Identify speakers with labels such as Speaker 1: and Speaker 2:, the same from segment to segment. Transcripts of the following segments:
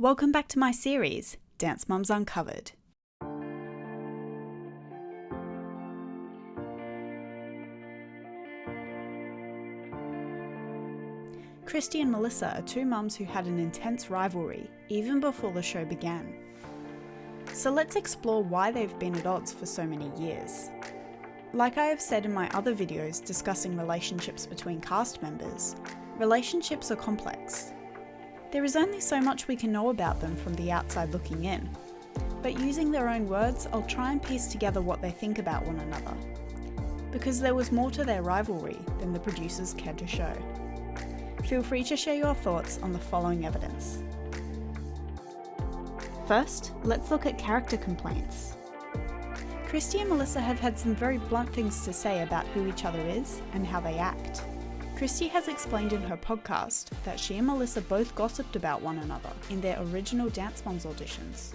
Speaker 1: Welcome back to my series, Dance Moms Uncovered. Christy and Melissa are two mums who had an intense rivalry even before the show began. So let's explore why they've been at odds for so many years. Like I have said in my other videos discussing relationships between cast members, relationships are complex. There is only so much we can know about them from the outside looking in, but using their own words, I'll try and piece together what they think about one another. Because there was more to their rivalry than the producers cared to show. Feel free to share your thoughts on the following evidence. First, let's look at character complaints. Christy and Melissa have had some very blunt things to say about who each other is and how they act. Christy has explained in her podcast that she and Melissa both gossiped about one another in their original Dance Moms auditions.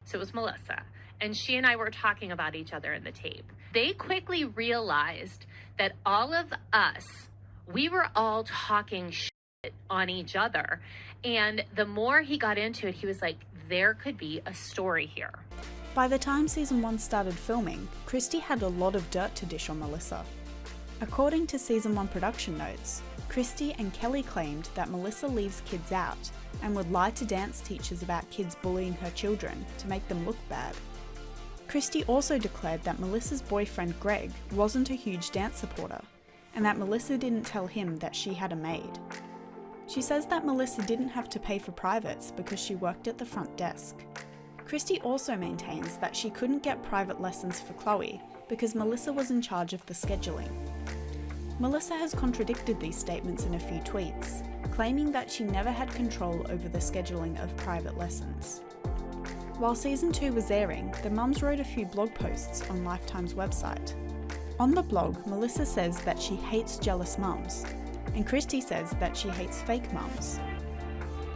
Speaker 2: So it was Melissa, and she and I were talking about each other in the tape. They quickly realized that all of us, we were all talking shit on each other. And the more he got into it, he was like, there could be a story here.
Speaker 1: By the time season 1 started filming, Christy had a lot of dirt to dish on Melissa. According to season 1 production notes, Christy and Kelly claimed that Melissa leaves kids out and would lie to dance teachers about kids bullying her children to make them look bad. Christy also declared that Melissa's boyfriend Greg wasn't a huge dance supporter, and that Melissa didn't tell him that she had a maid. She says that Melissa didn't have to pay for privates because she worked at the front desk. Christy also maintains that she couldn't get private lessons for Chloe because Melissa was in charge of the scheduling. Melissa has contradicted these statements in a few tweets, claiming that she never had control over the scheduling of private lessons. While season 2 was airing, the mums wrote a few blog posts on Lifetime's website. On the blog, Melissa says that she hates jealous mums, and Christy says that she hates fake mums.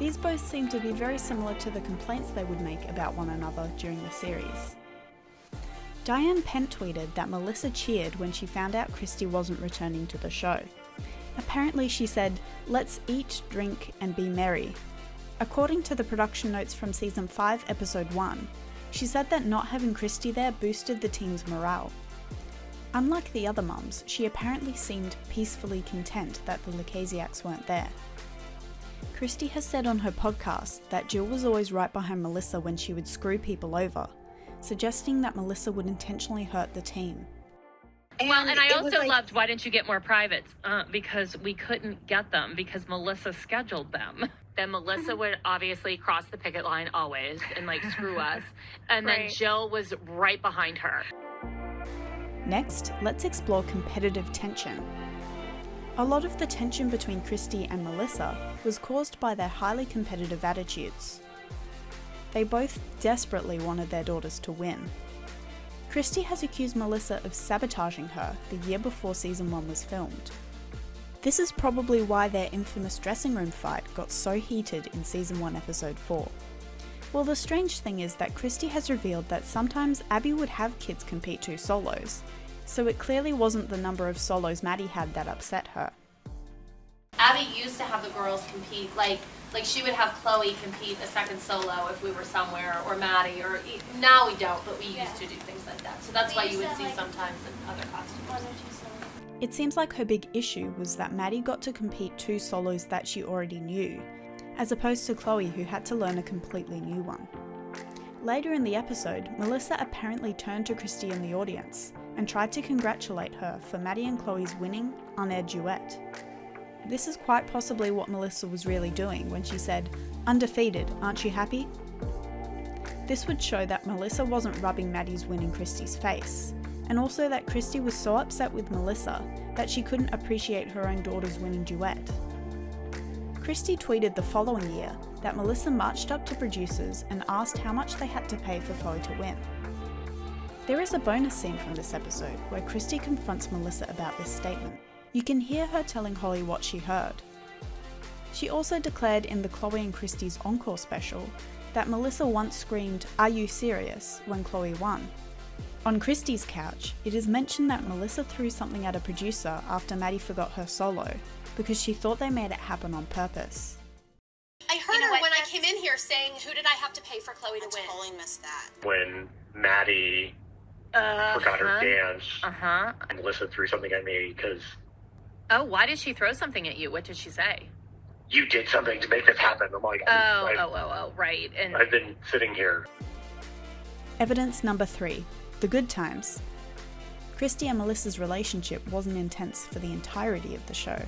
Speaker 1: These both seem to be very similar to the complaints they would make about one another during the series. Diane Pent tweeted that Melissa cheered when she found out Christy wasn't returning to the show. Apparently she said, "Let's eat, drink, and be merry." According to the production notes from season 5, episode 1, she said that not having Christy there boosted the team's morale. Unlike the other mums, she apparently seemed peacefully content that the Lukasiaks weren't there. Christy has said on her podcast that Jill was always right behind Melissa when she would screw people over, suggesting that Melissa would intentionally hurt the team.
Speaker 2: And I also loved, why didn't you get more privates? Because we couldn't get them because Melissa scheduled them. Then Melissa would obviously cross the picket line always and screw us. And then Jill was right behind her.
Speaker 1: Next, let's explore competitive tension. A lot of the tension between Christy and Melissa was caused by their highly competitive attitudes. They both desperately wanted their daughters to win. Christy has accused Melissa of sabotaging her the year before season 1 was filmed. This is probably why their infamous dressing room fight got so heated in season 1 episode 4. Well, the strange thing is that Christy has revealed that sometimes Abby would have kids compete 2 solos, so it clearly wasn't the number of solos Maddie had that upset her.
Speaker 3: Abby used to have the girls compete, like she would have Chloe compete a second solo if we were somewhere, or Maddie, or now we don't, but we used to do things like that. So that's why you would see sometimes in other costumes.
Speaker 1: It seems like her big issue was that Maddie got to compete 2 solos that she already knew, as opposed to Chloe who had to learn a completely new one. Later in the episode, Melissa apparently turned to Christy in the audience and tried to congratulate her for Maddie and Chloe's winning unaired duet. This is quite possibly what Melissa was really doing when she said, "Undefeated, aren't you happy?" This would show that Melissa wasn't rubbing Maddie's win in Christy's face, and also that Christy was so upset with Melissa that she couldn't appreciate her own daughter's winning duet. Christy tweeted the following year that Melissa marched up to producers and asked how much they had to pay for Chloe to win. There is a bonus scene from this episode where Christy confronts Melissa about this statement. You can hear her telling Holly what she heard. She also declared in the Chloe and Christy's Encore special that Melissa once screamed, "Are you serious?" when Chloe won. On Christy's couch, it is mentioned that Melissa threw something at a producer after Maddie forgot her solo, because she thought they made it happen on purpose.
Speaker 3: I heard her when I came came in here saying, who did I have to pay for Chloe to win?
Speaker 4: I totally missed that.
Speaker 5: When Maddie forgot her dance, and Melissa threw something at me because...
Speaker 2: Oh, why did she throw something at you? What did she say?
Speaker 5: You did something to make this happen. I'm like,
Speaker 2: right. And
Speaker 5: I've been sitting here.
Speaker 1: Evidence number 3, the good times. Christy and Melissa's relationship wasn't intense for the entirety of the show.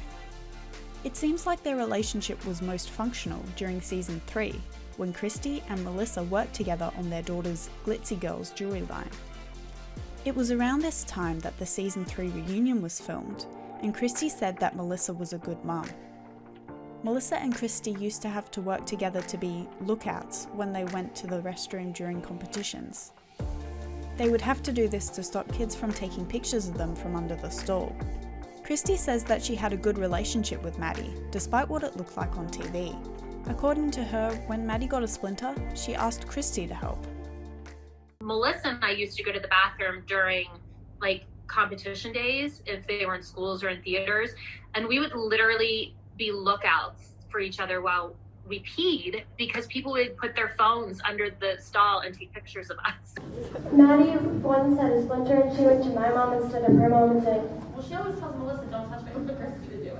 Speaker 1: It seems like their relationship was most functional during season 3, when Christy and Melissa worked together on their daughter's Glitzy Girls jewelry line. It was around this time that the season 3 reunion was filmed, and Christy said that Melissa was a good mum. Melissa and Christy used to have to work together to be lookouts when they went to the restroom during competitions. They would have to do this to stop kids from taking pictures of them from under the stall. Christy says that she had a good relationship with Maddie, despite what it looked like on TV. According to her, when Maddie got a splinter, she asked Christy to help.
Speaker 3: Melissa and I used to go to the bathroom during competition days, if they were in schools or in theaters, and we would literally be lookouts for each other while we peed, because people would put their phones under the stall and take pictures of us.
Speaker 6: Maddie once had a splinter and she went to my mom instead of her mom and said,
Speaker 3: Well, she always tells Melissa, don't touch me, for Christy to do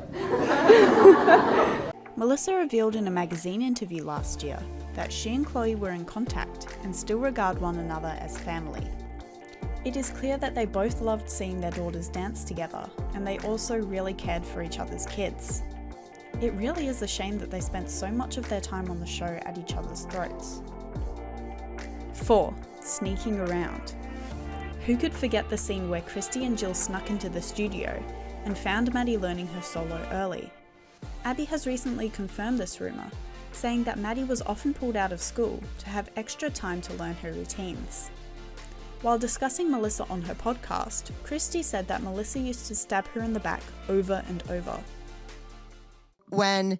Speaker 3: it.
Speaker 1: Melissa revealed in a magazine interview last year that she and Chloe were in contact and still regard one another as family. It is clear that they both loved seeing their daughters dance together, and they also really cared for each other's kids. It really is a shame that they spent so much of their time on the show at each other's throats. 4. Sneaking around. Who could forget the scene where Christy and Jill snuck into the studio and found Maddie learning her solo early? Abby has recently confirmed this rumour, saying that Maddie was often pulled out of school to have extra time to learn her routines. While discussing Melissa on her podcast, Christy said that Melissa used to stab her in the back over and over.
Speaker 7: When,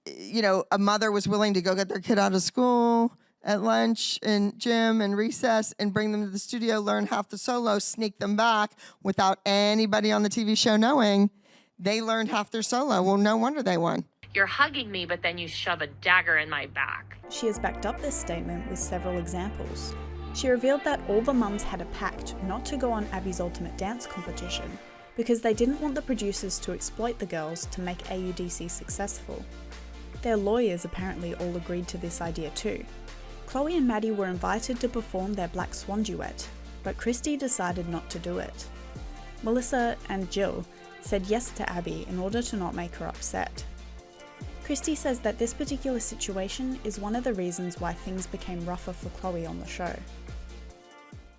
Speaker 7: a mother was willing to go get their kid out of school at lunch and gym and recess and bring them to the studio, learn half the solo, sneak them back without anybody on the TV show knowing, they learned half their solo. Well, no wonder they won.
Speaker 2: you're hugging me, but then you shove a dagger in my back.
Speaker 1: She has backed up this statement with several examples. She revealed that all the mums had a pact not to go on Abby's Ultimate Dance competition because they didn't want the producers to exploit the girls to make AUDC successful. Their lawyers apparently all agreed to this idea too. Chloe and Maddie were invited to perform their Black Swan duet, but Christy decided not to do it. Melissa and Jill said yes to Abby in order to not make her upset. Christy says that this particular situation is one of the reasons why things became rougher for Chloe on the show.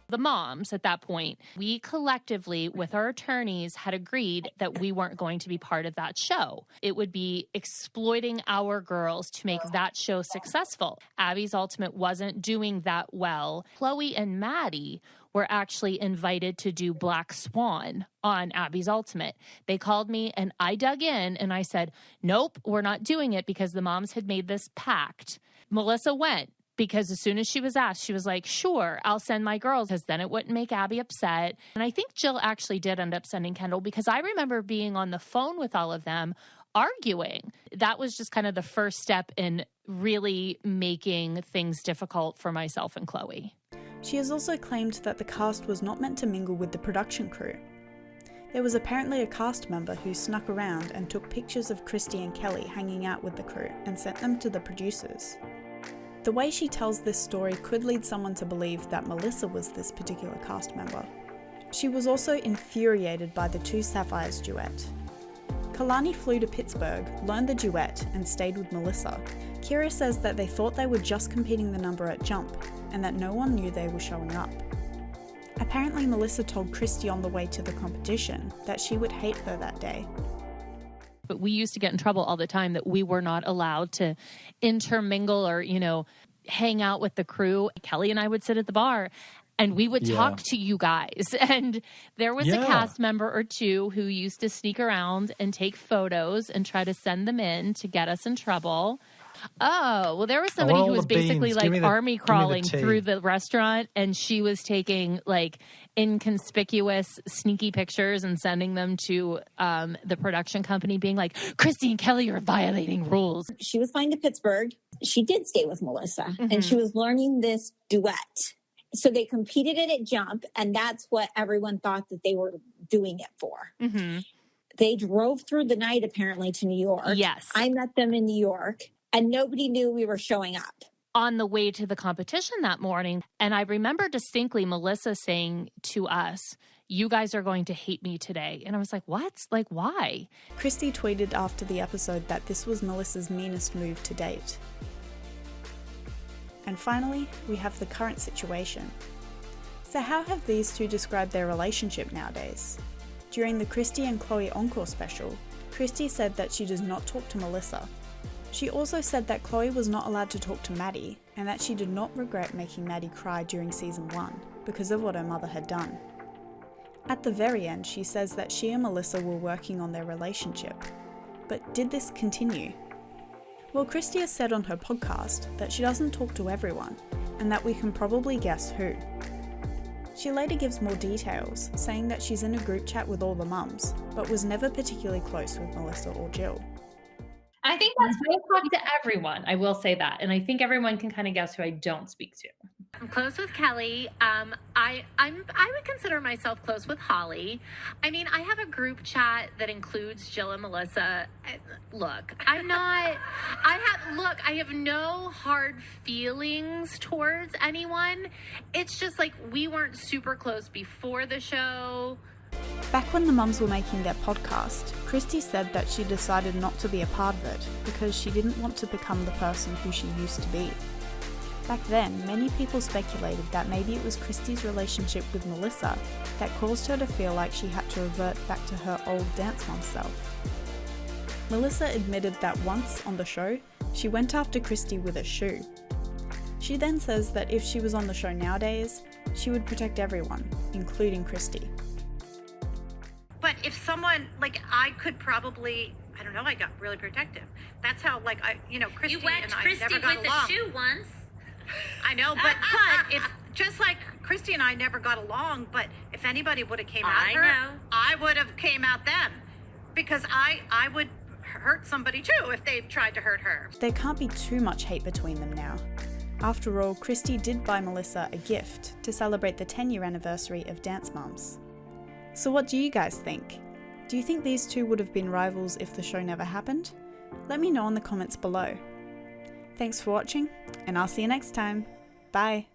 Speaker 8: The moms at that point, we collectively with our attorneys had agreed that we weren't going to be part of that show. It would be exploiting our girls to make that show successful. Abby's Ultimate wasn't doing that well. Chloe and Maddie were actually invited to do Black Swan on Abby's Ultimate. They called me and I dug in and I said, nope, we're not doing it because the moms had made this pact. Melissa went. Because as soon as she was asked, she was like, sure, I'll send my girls, because then it wouldn't make Abby upset. And I think Jill actually did end up sending Kendall, because I remember being on the phone with all of them arguing. That was just kind of the first step in really making things difficult for myself and Chloe.
Speaker 1: She has also claimed that the cast was not meant to mingle with the production crew. There was apparently a cast member who snuck around and took pictures of Christy and Kelly hanging out with the crew and sent them to the producers. The way she tells this story could lead someone to believe that Melissa was this particular cast member. She was also infuriated by the Two Sapphires duet. Kalani flew to Pittsburgh, learned the duet, and stayed with Melissa. Kira says that they thought they were just competing the number at Jump, and that no one knew they were showing up. Apparently Melissa told Christy on the way to the competition that she would hate her that day.
Speaker 8: But we used to get in trouble all the time that we were not allowed to intermingle or, hang out with the crew. Kelly and I would sit at the bar and we would talk to you guys. And there was a cast member or two who used to sneak around and take photos and try to send them in to get us in trouble. Oh, well, there was
Speaker 4: I want
Speaker 8: somebody
Speaker 4: all
Speaker 8: who was
Speaker 4: the beans.
Speaker 8: basically
Speaker 4: Give
Speaker 8: like
Speaker 4: me the-
Speaker 8: army
Speaker 4: give me the
Speaker 8: crawling
Speaker 4: tea.
Speaker 8: through the restaurant, and she was taking like inconspicuous, sneaky pictures and sending them to the production company, being like, Christy and Kelly are violating rules.
Speaker 9: She was flying to Pittsburgh. She did stay with Melissa, and she was learning this duet. So they competed it at Jump, and that's what everyone thought that they were doing it for. They drove through the night, apparently, to New York.
Speaker 8: Yes.
Speaker 9: I met them in New York, and nobody knew we were showing up.
Speaker 8: On the way to the competition that morning, and I remember distinctly Melissa saying to us, you guys are going to hate me today. And I was like, what? Like, why?
Speaker 1: Christy tweeted after the episode that this was Melissa's meanest move to date. And finally, we have the current situation. So how have these two described their relationship nowadays? During the Christy and Chloe Encore special, Christy said that she does not talk to Melissa. She also said that Chloe was not allowed to talk to Maddie, and that she did not regret making Maddie cry during season 1 because of what her mother had done. At the very end, she says that she and Melissa were working on their relationship. But did this continue? Well, Christy has said on her podcast that she doesn't talk to everyone, and that we can probably guess who. She later gives more details, saying that she's in a group chat with all the mums, but was never particularly close with Melissa or Jill.
Speaker 10: I think that's why I talk to everyone. I will say that. And I think everyone can kind of guess who I don't speak to.
Speaker 2: I'm close with Kelly. I would consider myself close with Holly. I mean, I have a group chat that includes Jill and Melissa. Look, I have no hard feelings towards anyone. It's just like we weren't super close before the show.
Speaker 1: Back when the mums were making their podcast, Christy said that she decided not to be a part of it because she didn't want to become the person who she used to be. Back then, many people speculated that maybe it was Christy's relationship with Melissa that caused her to feel like she had to revert back to her old dance mom self. Melissa admitted that once on the show, she went after Christy with a shoe. She then says that if she was on the show nowadays, she would protect everyone, including Christy.
Speaker 11: But if someone, like, I could probably, I don't know, I got really protective. That's how, like, Christy and I never got along.
Speaker 3: You whacked Christy with a shoe once.
Speaker 11: I know, but if, just like Christy and I never got along, but if anybody would have came at her, I would have came at them. Because I would hurt somebody too if they tried to hurt her.
Speaker 1: There can't be too much hate between them now. After all, Christy did buy Melissa a gift to celebrate the 10-year anniversary of Dance Moms. So what do you guys think? Do you think these two would have been rivals if the show never happened? Let me know in the comments below. Thanks for watching, and I'll see you next time. Bye!